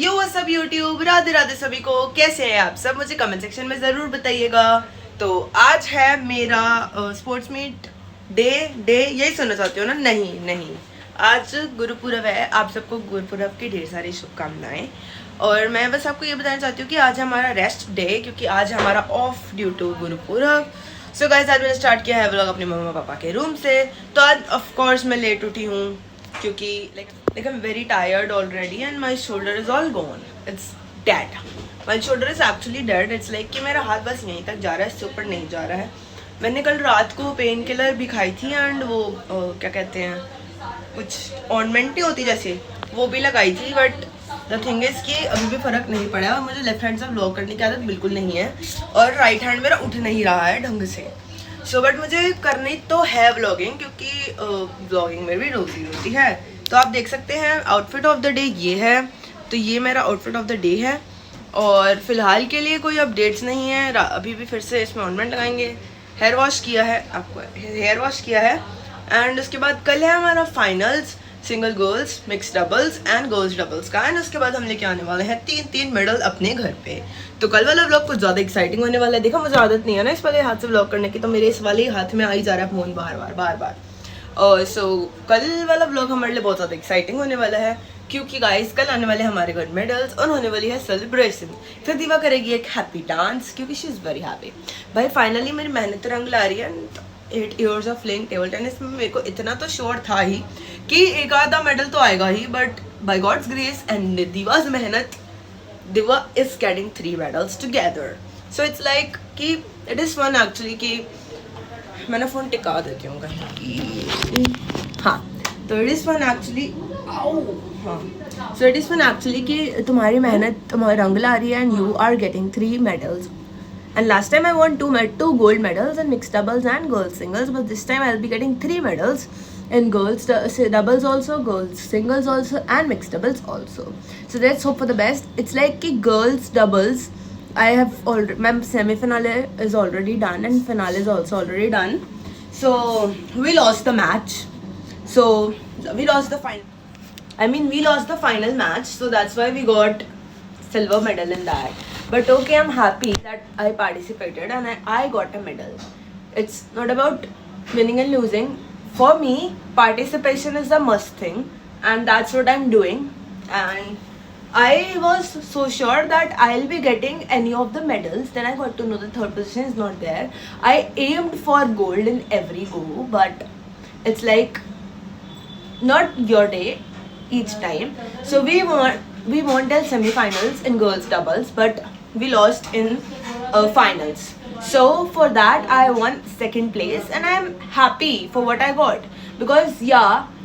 यो वो सब यूट्यूब, राधे राधे सभी को। कैसे हैं आप सब, मुझे कमेंट सेक्शन में ज़रूर बताइएगा। तो आज है मेरा स्पोर्ट्स मीट डे यही सुनना चाहते हो ना? नहीं, आज गुरुपुरब है। आप सबको गुरुपुरब की ढेर सारी शुभकामनाएं। और मैं बस आपको ये बताना चाहती हूँ कि आज हमारा रेस्ट डे, क्योंकि आज हमारा off due to Gurpurab. So guys, आज मैंने स्टार्ट किया है व्लॉग अपने मम्मा पापा के रूम से। तो आज ऑफ कोर्स मैं लेट उठी हूँ क्योंकि like I'm very tired already and my shoulder is all gone. It's dead. My shoulder is actually dead. It's like कि मेरा हाथ बस यहीं तक जा रहा है, इससे ऊपर नहीं जा रहा है। मैंने कल रात को पेन किलर भी खाई थी एंड वो क्या कहते हैं, कुछ ऑर्नमेंट ही होती जैसे, वो भी लगाई थी। बट द थिंग इज कि अभी भी फ़र्क नहीं पड़ा और मुझे लेफ्ट हैंड से व्लॉग करने की आदत बिल्कुल नहीं है और राइट हैंड मेरा उठ नहीं रहा है ढंग से। सो बट मुझे करनी तो है व्लॉगिंग, क्योंकि व्लॉगिंग में भी रोजी रोटी है। तो आप देख सकते हैं आउटफिट ऑफ द डे ये है। तो ये मेरा आउटफिट ऑफ द डे है और फिलहाल के लिए कोई अपडेट्स नहीं है। अभी भी फिर से इसमें ऑर्नामेंट लगाएंगे। हेयर वॉश किया है, आपको हेयर वॉश किया है। एंड उसके बाद कल है हमारा finals, single girls, mix doubles and girls doubles का। एंड उसके बाद हम लेके आने वाले हैं तीन मेडल अपने घर पे। तो कल वाला व्लॉग कुछ ज़्यादा एक्साइटिंग होने वाला है। देखा, मुझे आदत नहीं है ना इस वाले हाथ से व्लॉग करने की, तो मेरे इस वाले हाथ में आ ही जा रहा है फ़ोन बार बार। और सो कल वाला व्लॉग हमारे लिए बहुत ज़्यादा एक्साइटिंग होने वाला है, क्योंकि गाइस कल आने वाले हमारे घर मेडल्स और होने वाली है सेलिब्रेशन। फिर दीवा करेगी एक हैप्पी डांस, क्योंकि शी इज़ वेरी हैप्पी। भाई फाइनली मेरी मेहनत रंग ला रही है। 8 years of playing table tennis में मेरे को इतना तो श्योर था ही कि एक आधा मेडल तो आएगा ही, but by God's grace and Diva's मेहनत, Diva is getting 3 medals together. So it's like कि इट इज़ फन एक्चुअली। कि मैं ना फ़ोन टिका देती हूँ कहीं। हाँ, तो इट इज़ फन एक्चुअली। हाँ, so it is fun actually कि तुम्हारी मेहनत तुम्हारे रंग ला रही है and you are getting 3 medals. And last time I won 2 gold medals in mixed doubles and girls singles, but this time I'll be getting 3 medals in girls doubles also, girls singles also, and mixed doubles also. So let's hope for the best. It's like ki girls doubles, I have already, my semi-finale is already done and finale is also already done. So we lost the match. So we lost the we lost the final match. So that's why we got silver medal in that. But okay, I'm happy that I participated and I got a medal. It's not about winning and losing. For me, participation is a must thing, and that's what I'm doing. And I was so sure that I'll be getting any of the medals. Then I got to know the third position is not there. I aimed for gold in every go, but it's like not your day each time. So we won till semi-finals in girls doubles, but we lost in finals. So for that I won second place and I am happy for what I got, because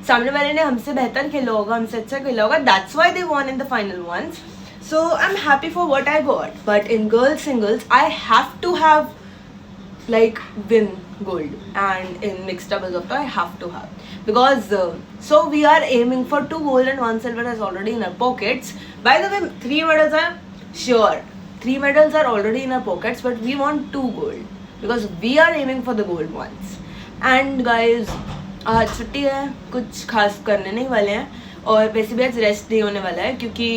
सामने वाले ने हमसे बेहतर खेला होगा, हमसे अच्छा खेला होगा, that's why they won in the final ones. So I'm happy for what I got. But in girls singles I have to have like win gold, and in mixed doubles also I have to have, because so we are aiming for 2 gold and 1 silver is already in our pockets. By the way, 3 medals are sure. 3 medals are already in our pockets, but we want 2 gold because we are aiming for the gold ones. And guys, आज छुट्टी है, कुछ खास करने नहीं वाले हैं और वैसे भी आज रेस्ट नहीं होने वाला है, क्योंकि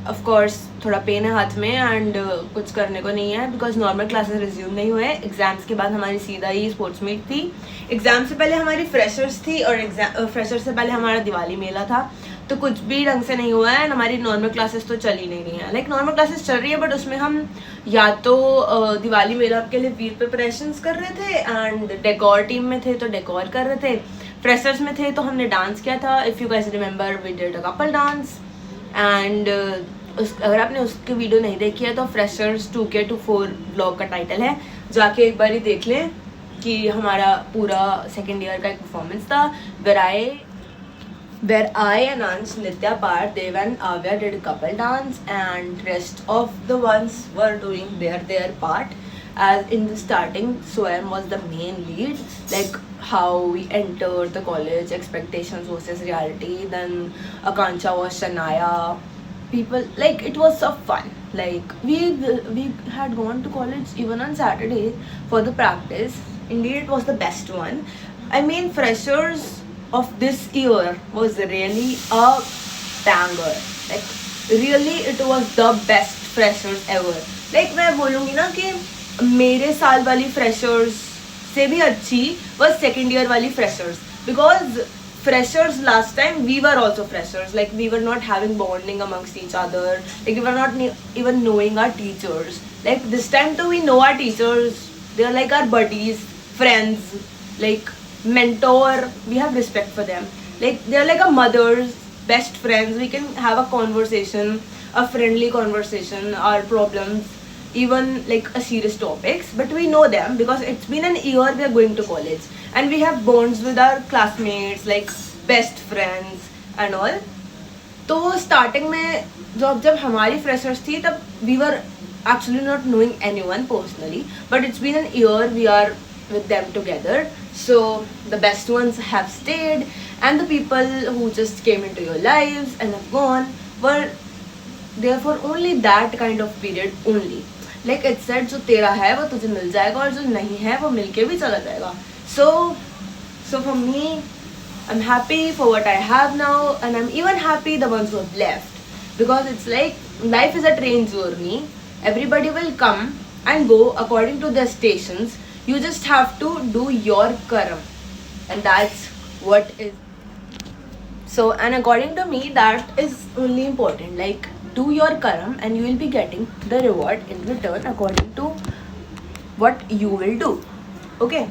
ऑफ कोर्स थोड़ा पेन है हाथ में एंड कुछ करने को नहीं है, बिकॉज नॉर्मल क्लासेस रिज्यूम नहीं हुए। एग्जाम्स के बाद हमारी सीधा ही स्पोर्ट्स मीट थी। एग्जाम से पहले हमारी फ्रेशर्स थी और फ्रेशर्स से पहले हमारा दिवाली मेला था, तो कुछ भी ढंग से नहीं हुआ है। हमारी नॉर्मल क्लासेस तो चल ही नहीं रही हैं। लाइक नॉर्मल क्लासेस चल रही है, बट उसमें हम या तो दिवाली मेला के लिए वीर प्रिपरेशंस कर रहे थे एंड डेकोर टीम में थे तो डेकोर कर रहे थे। फ्रेशर्स में थे तो हमने डांस किया था। If you guys remember, we did a couple dance and अगर आपने उसकी वीडियो नहीं देखी है तो फ्रेशर्स 2K to 4 ब्लॉग का टाइटल है, जाके एक बार ही देख लें कि हमारा पूरा सेकेंड ईयर का एक परफॉर्मेंस था। where I and Ansh, Nitya, Parth, Dev and Avya did couple dance and rest of the ones were doing their part. As in the starting, Swayam was the main lead, like how we entered the college, expectations versus reality. Then Akanksha was Shania. People, like, it was so fun. Like we had gone to college even on Saturday for the practice. Indeed, it was the best one. I mean, freshers of this year was really a banger. Like really it was the best freshers ever. Like मैं बोलूँगी ना कि मेरे साल वाली freshers से भी अच्छी was second year वाली freshers, because freshers last time we were also freshers, like we were not having bonding amongst each other, like we were not even knowing our teachers. Like this time too we know our teachers, they are like our buddies, friends, like mentor, we have respect for them, like they are like our mothers, best friends, we can have a conversation, a friendly conversation, our problems, even like a serious topics, but we know them because it's been an year we are going to college and we have bonds with our classmates, like best friends and all. तो starting में जब हमारी freshers थी तब we were actually not knowing anyone personally, but it's been an year we are with them together, so the best ones have stayed and the people who just came into your lives and have gone were there for only that kind of period only. Like it said, जो तेरा है वो तुझे मिल जाएगा और जो नहीं है वो मिलके भी चला जाएगा. So for me, I'm happy for what I have now, and I'm even happy the ones who have left, because it's like life is a train journey. Everybody will come and go according to their stations. You just have to do your karam, and that's what is. So, and according to me, that is only important. Like, do your karam and you will be getting the reward in return according to what you will do. Okay,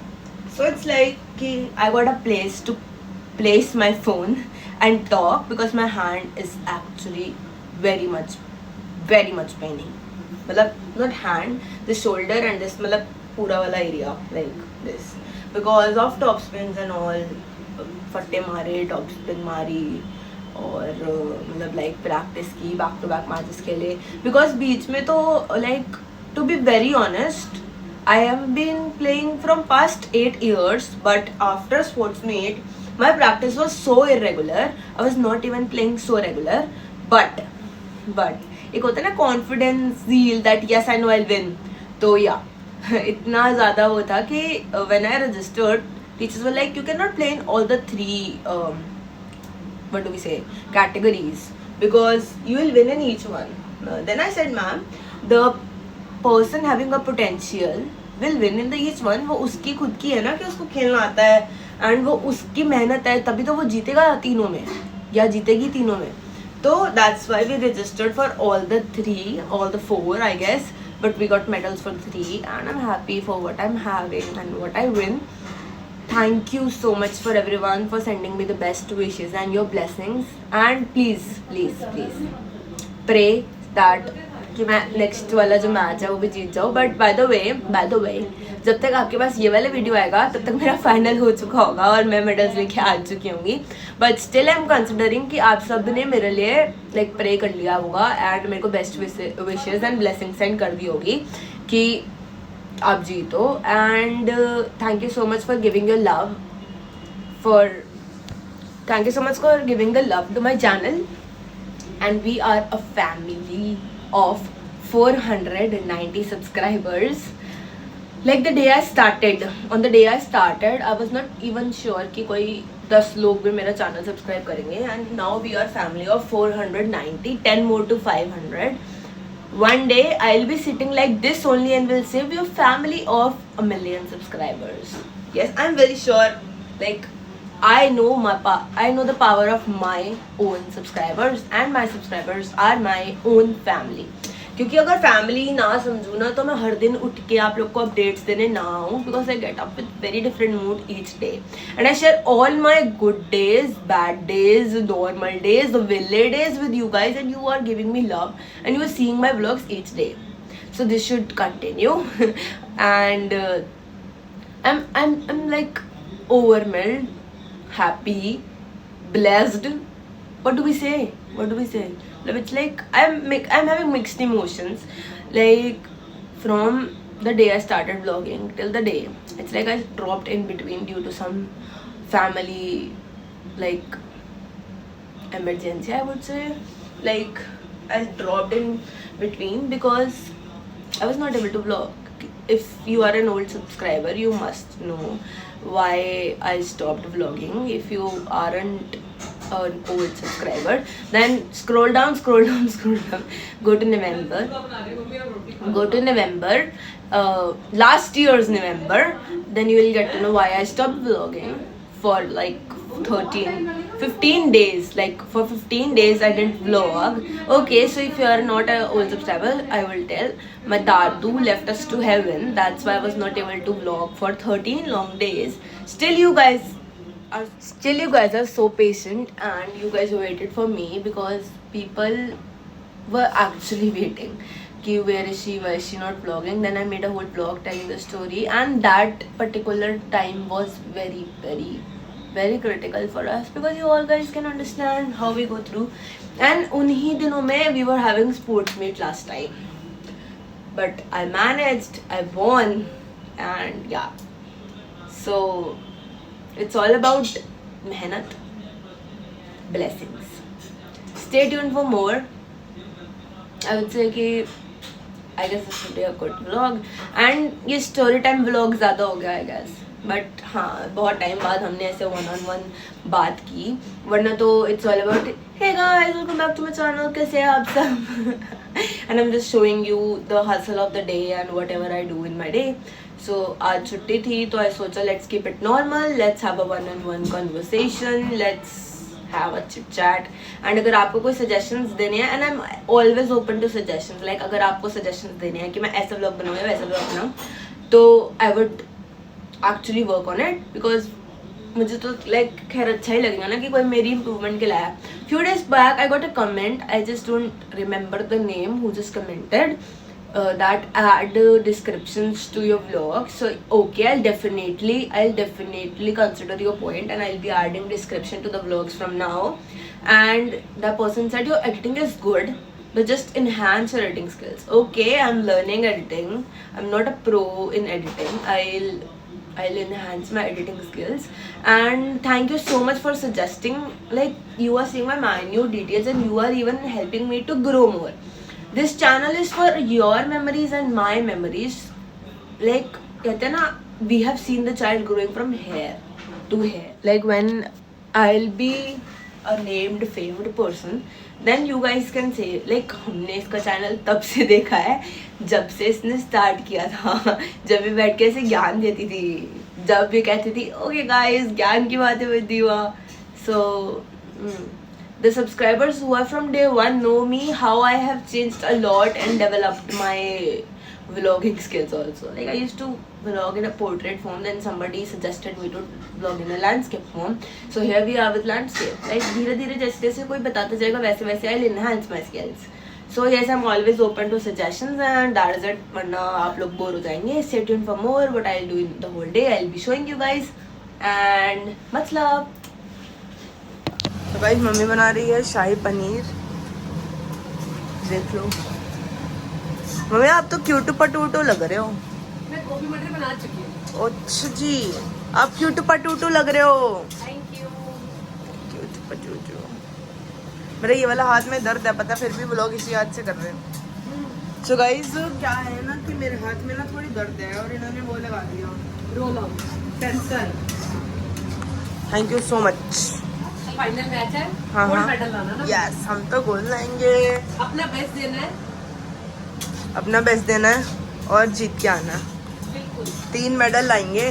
so it's like I got a place to place my phone and talk because my hand is actually very much paining. Matlab, not hand, the shoulder and this matlab pura wala area like this, because of top spins and all. फट्टे मारे, top spin मारी और मतलब like practice की back to back matches के लिए, because बीच में तो like to be very honest I have been playing from past 8 years, but after sports meet my practice was so irregular, I was not even playing so regular, but एक होता है ना confidence zeal that yes I know I win. तो या इतना ज़्यादा वो था कि when I registered, teachers were like, you cannot play in all the 3 what do we say, categories, because you will win in each one. Then I said, ma'am, the person having a potential will win in the each one. वो उसकी खुद की है ना कि उसको खेलना आता है and वो उसकी मेहनत है, तभी तो वो जीतेगा तीनों में या जीतेगी तीनों में. तो that's why we registered for all the 3, all the 4 I guess, but we got medals for 3 and I'm happy for what I'm having and what I win. Thank you so much for everyone for sending me the best wishes and your blessings, and please pray that कि मैं next वाला जो match है वो भी जीत जाऊँ. But by the way जब तक आपके पास ये वाला वीडियो आएगा तब तक मेरा फाइनल हो चुका होगा और मैं मेडल्स लेके आ चुकी होंगी. But still I am considering कि आप सब ने मेरे लिए लाइक प्रे कर लिया होगा एंड मेरे को best wishes and blessing send कर दी होगी कि आप जीतो. And thank you so much for giving your love, thank you so much for giving the love to my channel, and we are a family of 490 subscribers. Like the day I started, I was not even sure कि कोई 10 लोग भी मेरा channel subscribe करेंगे, and now we are family of 490, 10 more to 500. One day I'll be sitting like this only and we'll say we are family of 1 million subscribers. Yes, I'm very sure. Like I know the power of my own subscribers, and my subscribers are my own family. क्योंकि अगर family ना समझूँ ना तो मैं हर दिन उठ के आप लोग को अपडेट्स देने ना आऊँ, because I get up with very different mood each day and I share all my good days, bad days, normal days, the vile days with you guys, and you are giving me love and you are seeing my vlogs each day, so this should continue. And I'm like overwhelmed, happy, blessed. What do we say? It's like I'm having mixed emotions. Like from the day I started vlogging till the day, it's like I dropped in between due to some family like emergency, I would say. Like I dropped in between because I was not able to vlog. If you are an old subscriber, you must know why I stopped vlogging. If you aren't an old subscriber. Then scroll down, go to November, last year's November. Then you will get to know why I stopped vlogging for like 15 days. Like for 15 days I didn't vlog. Okay, so if you are not an old subscriber, I will tell. My dadu left us to heaven. That's why I was not able to vlog for 13 long days. Still you guys are so patient, and you guys waited for me because people were actually waiting. Ki, where is she? Why is she not vlogging? Then I made a whole vlog telling the story, and that particular time was very, very, very critical for us because you all guys can understand how we go through. And unhi dinon mein we were having sports meet last time, but I managed, I won, and yeah. So it's all about mehnat, blessings. Stay tuned for more. I would say कि I guess this will be a good vlog, and ये story time vlog ज़्यादा हो गया I guess. But हाँ, बहुत time बाद हमने ऐसे one-on-one बात की, वरना तो it's all about hey guys, welcome back to my channel, कैसे हैं आप सब? And I'm just showing you the hustle of the day and whatever I do in my day. So आज छुट्टी थी तो I सोचा let's keep it normal, let's have a one-on-one conversation, let's have a chit chat. And अगर आपको कोई suggestions देने हैं, and I'm always open to suggestions, like अगर आपको suggestions देने हैं कि मैं ऐसा vlog बनाऊँ या वैसा vlog बनाऊँ, तो I would actually work on it because मुझे तो like खैर अच्छा ही लगेगा ना कि कोई मेरी improvement के लाया. Few days back I got a comment, I just don't remember the name who just commented that add descriptions to your vlog. So okay, I'll definitely consider your point, and I'll be adding description to the vlogs from now. And the person said your editing is good, but just enhance your editing skills. Okay, I'm learning editing. I'm not a pro in editing. I'll enhance my editing skills. And thank you so much for suggesting. Like, you are seeing my minute details and you are even helping me to grow more. This channel is for your memories and my memories. Like, कहते हैं ना, we have seen the child growing from hair to hair. Like when I'll be a named famed person, then you guys can say like हमने इसका channel तब से देखा है जब से इसने स्टार्ट किया था, जब भी बैठ के ऐसे ज्ञान देती थी, जब भी कहती थी ओके गाइस ज्ञान की बातें होती हुआ. So the subscribers who are from day one know me, how I have changed a lot and developed my vlogging skills also. Like I used to vlog in a portrait form, then somebody suggested me to vlog in a landscape form. So here we are with landscape. Like धीरे धीरे जैसे जैसे कोई बताता जाएगा वैसे वैसे I'll enhance my skills. So yes, I'm always open to suggestions, and that is it. वरना आप लोग बोर हो जाएंगे. Stay tuned for more. What I'll do in the whole day, I'll be showing you guys. And much love. तो guys mummy बना रही है शाही पनीर, देख लो. मम्मी आप तो क्यूट पटूटू लग रहे हो. मैं गोभी मटर बना चुकी हूँ. अच्छा जी, आप क्यूट पटूटू लग रहे हो. Thank you. क्यूट पटूटू. मेरा ये वाला हाथ में दर्द है पता, फिर भी व्लॉग इसी हाथ से कर रहे हैं. सो गाइस क्या है ना कि मेरे हाथ में ना थोड़ी दर्द है और इन्होंने वो लगा दिया roll on tensor. Thank you so much. Final match है. हाँ गोल्ड हाँ मेडल लाना ना. यस, हम तो गोल्ड लाएंगे. अपना बेस्ट देना है. अपना बेस्ट देना है और जीत के आना. बिल्कुल. 3 मेडल लाएंगे,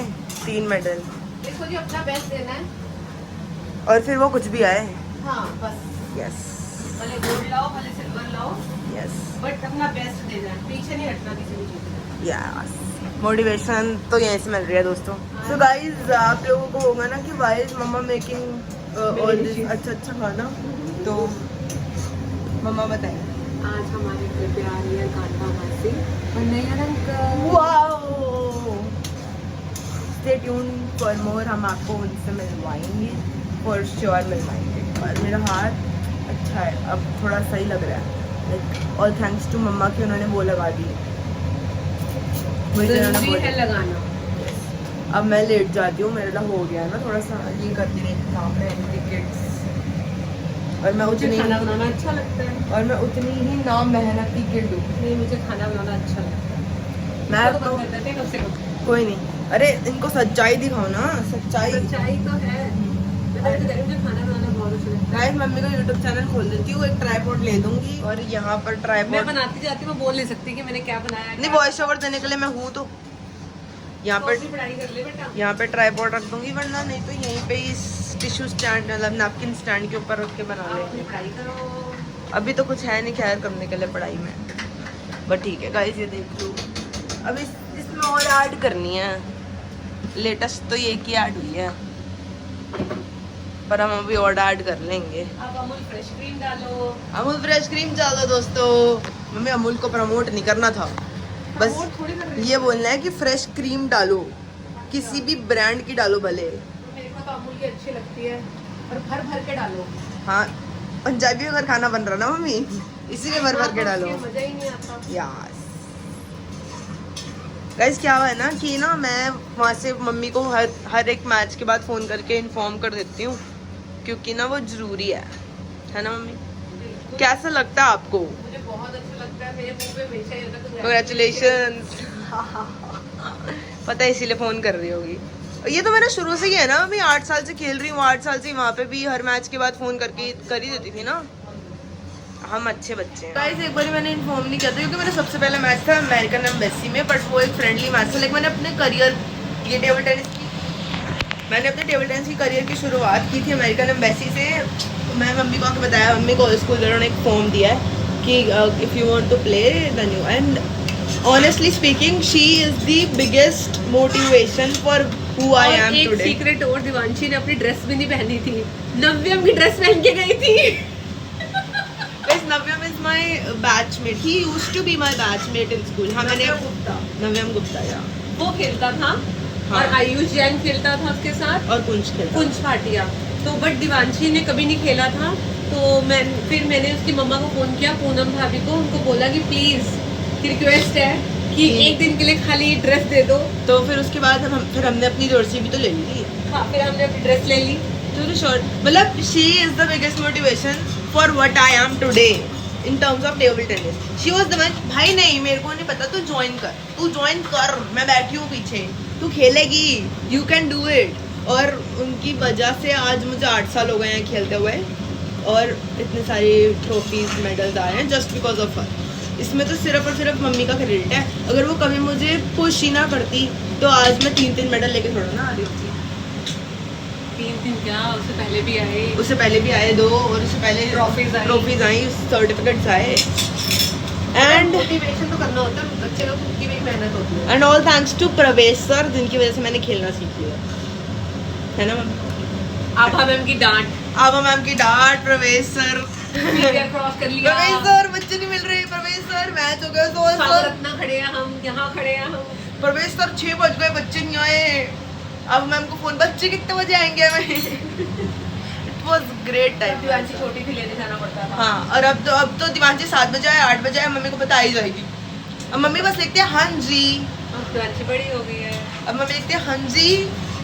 3 मेडल. देखो जी, अपना बेस्ट देना है. और फिर वो कुछ भी आए. हाँ बस. यस भले गोल्ड लाओ भले सिल्वर लाओ, यस बट अपना बेस्ट देना है. पीछे नहीं हटना किसी भी चीज में. यस. मोटिवेशन तो यहीं से मिल रही है दोस्तों. सो गाइज आप लोगों को होगा ना कि वाई मम्मा मेकिंग और अच्छा खाना, तो मम्मा बताएं. आज हमारे घर पे आ रही है कांदा मासी और नया रंग का. Wow. Stay tune for more. हम आपको उनसे मिलवाएंगे, फॉर श्योर मिलवाएंगे. और मेरा हाथ अच्छा है अब, थोड़ा सही लग रहा है. लाइक ऑल थैंक्स टू मम्मा कि उन्होंने वो लगा दी. जरूरी है लगाना. अब मैं लेट जाती हूँ, मेरा हो गया ना थोड़ा सा, ये करती रहती काम में टिकट्स. और मैं उतनी खाना बनाना अच्छा लगता है, और मैं उतनी ही ना मेहनती किड हूँ. नहीं मुझे खाना बनाना अच्छा लगता है. मैं तो कम से कम. कोई नहीं. अरे इनको सच्चाई दिखाओ ना. सच्चाई सच्चाई तो है. मुझे खाना बनाना बहुत गाइस मम्मी को यूट्यूब चैनल खोल देती हूँ, एक ट्राइपॉड ले दूंगी और यहाँ पर मैं ट्राइपॉड बनाती जाती हूँ, मैं बोल नहीं सकती कि मैंने क्या बनाया है। नहीं, वॉइस ओवर देने के लिए मैं हूँ तो यहाँ तो पर अपनी पढ़ाई कर ले बेटा। यहाँ पे ट्राइपॉड रख दूंगी, वरना नहीं तो यहीं पे इस टिश्यू स्टैंड मतलब नैपकिन स्टैंड के ऊपर रख के बना आप अपनी लेंगे। पढ़ाई करो। अभी तो कुछ है नहीं खैर करने के लिए पढ़ाई में, बट ठीक है गाइस ये देख लो। अब इसमें और ऐड करनी है, लेटेस्ट तो ये की ऐड हुई है, पर हम अभी और ऐड कर लेंगे। आप अमूल फ्रेश क्रीम डालो। अमूल फ्रेश क्रीम डालो दोस्तों। मम्मी अमूल को प्रमोट नहीं करना था, बस प्रमोट थोड़ी कर रही ये बोलना है कि फ्रेश क्रीम डालो, किसी भी ब्रांड की डालो भले। मेरे को तो अमूल की अच्छी लगती है, और भर भर के डालो। हाँ पंजाबी अगर खाना बन रहा ना मम्मी, इसीलिए भर भर के डालो। मजा ही नहीं आता। यस गाइस क्या हुआ है ना कि ना मैं वहाँ से मम्मी को हर एक मैच के बाद फ़ोन करके इन्फॉर्म कर देती हूँ, क्योंकि ना वो ज़रूरी है ना मम्मी? कैसा लगता है आपको? मुझे बहुत अच्छा लगता है, मेरे मुंह पे हमेशा ये होता है कंग्रेचुलेशंस। पता है इसीलिए फ़ोन कर रही होगी। ये तो मेरा शुरू से ही है ना, मैं 8 साल से खेल रही हूँ, 8 साल से वहाँ पे भी हर मैच के बाद फ़ोन करके कर ही देती थी ना। हम अच्छे बच्चे हैं गाइस। एक बार मैंने इन्फॉर्म नहीं किया था क्योंकि मेरा सबसे पहला मैच था अमेरिकन एम्बेसी में, बट वो एक फ्रेंडली मैच था। लाइक मैंने अपने करियर ये टेबल टेनिस की मैंने अपने टेबल टेनिस की करियर की शुरुआत की थी अमेरिकन एम्बेसी से। मैं मम्मी को आके बताया, मम्मी को स्कूल वालों ने एक फॉर्म दिया है कि if you want to play then you, and honestly speaking she is the biggest motivation for who I am एक टुडे। सीक्रेट और, दिवांशी ने अपनी ड्रेस भी नहीं पहनी थी, नव्यम की ड्रेस पहन के गई थी। Navyam is my batchmate. He used to be my batchmate in school. हाँ मैंने नव्यम गुप्ता या वो खेलता था, हाँ। और आयुष जैन खेलता था उसके साथ, और कुंज खेलता। कुंज भाटिया। तो बट दिवांशी ने कभी नहीं खेला था। तो फिर मैंने उसकी मम्मा को फोन किया, पूनम भाभी को, उनको बोला कि प्लीज रिक्वेस्ट है कि एक दिन के लिए खाली ड्रेस दे दो। तो फिर उसके बाद फिर हमने अपनी जर्सी भी तो ले ली थी। हाँ, फिर हमने अपनी ड्रेस ले ली। तो शॉर्ट मतलब she is the biggest motivation for what I am today in terms of table tennis. She was the one. भाई नहीं मेरे को नहीं पता, तू ज्वाइन कर, मैं बैठी हूँ पीछे, तू खेलेगी, यू कैन डू इट। और उनकी वजह से आज मुझे 8 साल हो गए हैं खेलते हुए, और इतने सारे ट्रॉफीज मेडल्स आए हैं जस्ट बिकॉज ऑफ हर। इसमें तो सिर्फ और सिर्फ मम्मी का क्रेडिट है। अगर वो कभी मुझे पुश ही ना करती तो आज मैं 3 मेडल लेके थोड़ा ना आ रही होती। 3 क्या, उससे पहले भी आए। उससे पहले भी आए 2, और उससे पहले ट्रॉफीज आई, सर्टिफिकेट्स आए। एंड मोटिवेशन तो करना होता है, बच्चे लोग की भी मेहनत होती है। एंड ऑल थैंक्स टू प्रवेश सर, जिनकी वजह से मैंने खेलना सीख लिया है ना मम्मी? आभा मैम की डांट, आभा मैम की डांट, प्रवेश सर क्रॉस कर लिया। प्रवेश सर बच्चे नहीं मिल रहे, प्रवेश सर मैच हो गया, सर रत्ना खड़े हैं हम, यहाँ खड़े हैं हम। प्रवेश सर 6 बज गए, बच्चे नहीं आए। अब मैम को फोन, बच्चे कितने बजे आएंगे? It was great time. Divanshi छोटी थी, लेने जाना पड़ता था। हाँ, और अब तो दिवांशी 7 बजे आए, 8 बजे आए, मम्मी को पता आ ही जाएगी। अब मम्मी बस लिखते हैं हाँ जी, अब दिवांशी बड़ी हो गई है। अब मम्मी लिखते हैं हाँ जी,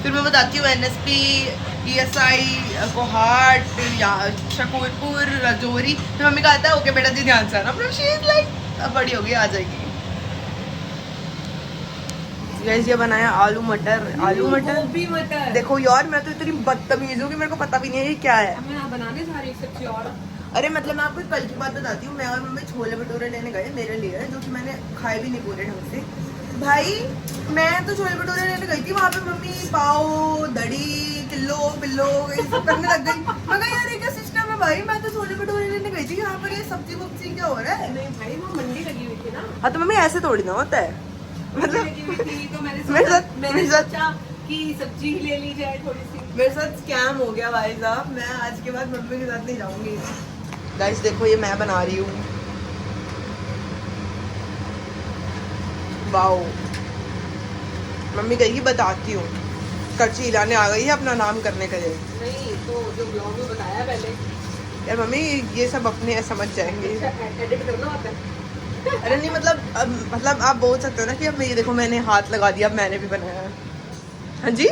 फिर मैं बताती हूँ NSP, ESI, कोहाट या शकूरपुर, राजौरी। फिर मम्मी का आता है ओके बेटा जी ध्यान से आना। मतलब शी इज लाइक अब बड़ी हो गई, आ जाएगी। गाइस ये बनाया आलू मटर। गोभी मटर। देखो यार मैं तो इतनी बदतमीज हूँ कि मेरे को पता भी नहीं है ये क्या है। मैं यहाँ बनाने जा रही सब्जी। और अरे मतलब मैं आपको कल की बात बताती हूँ। मैं और मम्मी छोले भटूरे लेने गए मेरे लिए, जो कि मैंने खाए भी नहीं पूरे ढंग से। भाई मैं तो छोले भटूरे लेने गई थी, वहाँ पे मम्मी पाव, दड़ी, किलो बिल्लो ये सब करने लग गई। मैं कहा यार ये क्या सिस्टम है भाई, मैं तो छोले भटूरे लेने गई थी, यहाँ पर ये सब्जी वब्जी क्या हो रहा है? नहीं भाई, वो मंडी लगी हुई थी ना। हाँ तो मम्मी ऐसे थोड़ी ना होता है, मतलब लगी हुई थी, तो मेरे साथ सोचा कि सब्जी ले ली जाए थोड़ी सी। मेरे साथ स्कैम हो गया भाई साहब। मैं आज के बाद मम्मी के साथ नहीं जाऊंगी। गाइस देखो ये मैं बना रही हूँ, वाओ। मम्मी कहेगी बताती हूँ, करची हिलाने आ गई है अपना नाम करने के लिए। नहीं तो जो ब्लॉग में बताया पहले, यार मम्मी ये सब अपने समझ जाएंगे। एडिट करना होता है। अरे नहीं मतलब आप बोल सकते हो ना कि अब ये देखो मैंने हाथ लगा दिया, अब मैंने भी बनाया है। हाँ जी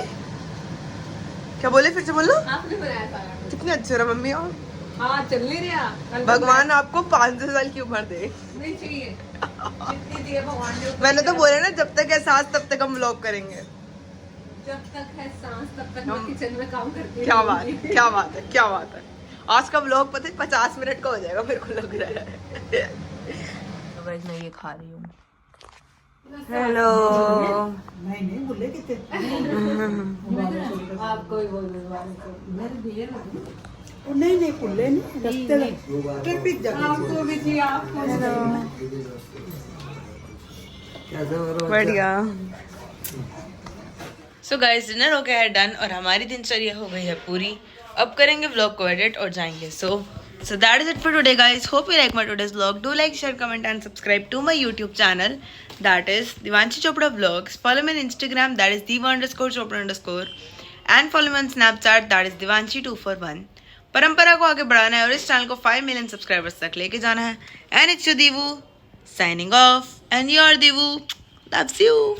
क्या बोले, फिर से बोलो। आपने बनाया सारा। कितने अच्छे रहा मम्मी आप। हाँ चल नहीं रहा। भगवान आपको 500 साल की उम्र दे। नहीं चाहिए, जितनी दी है भगवान ने। मैंने तो बोला ना जब तक है सांस तब तक हम व्लॉग करेंगे। जब तक है सांस तब तक मैं किचन में काम करती हूँ। क्या बात है, क्या बात है, क्या बात है। आज का व्लॉग पता है 50 मिनट का हो जाएगा मेरे को लग रहा है। तो गाइस मैं ये खा रही हूँ। हेलो। नहीं बोले कितने आपको ही बोल दो नहीं खुले नहीं रास्ते में ट्रैफिक जगह आपको भी थी आपको बढ़िया। सो गाइस डिनर हो गया है डन और हमारी दिनचर्या हो गई है पूरी। अब करेंगे व्लॉग को एडिट और जाएंगे so that is it for today guys. Hope you like my today's vlog. Do like share comment and subscribe to my YouTube channel that is Divanshi Chopra vlogs. Follow me on Instagram that is diva_chopra_ and follow me on Snapchat that is divanshi241। परंपरा को आगे बढ़ाना है और इस channel को 5 million subscribers तक लेके जाना है। And it's your Divu signing off and your Divu loves you.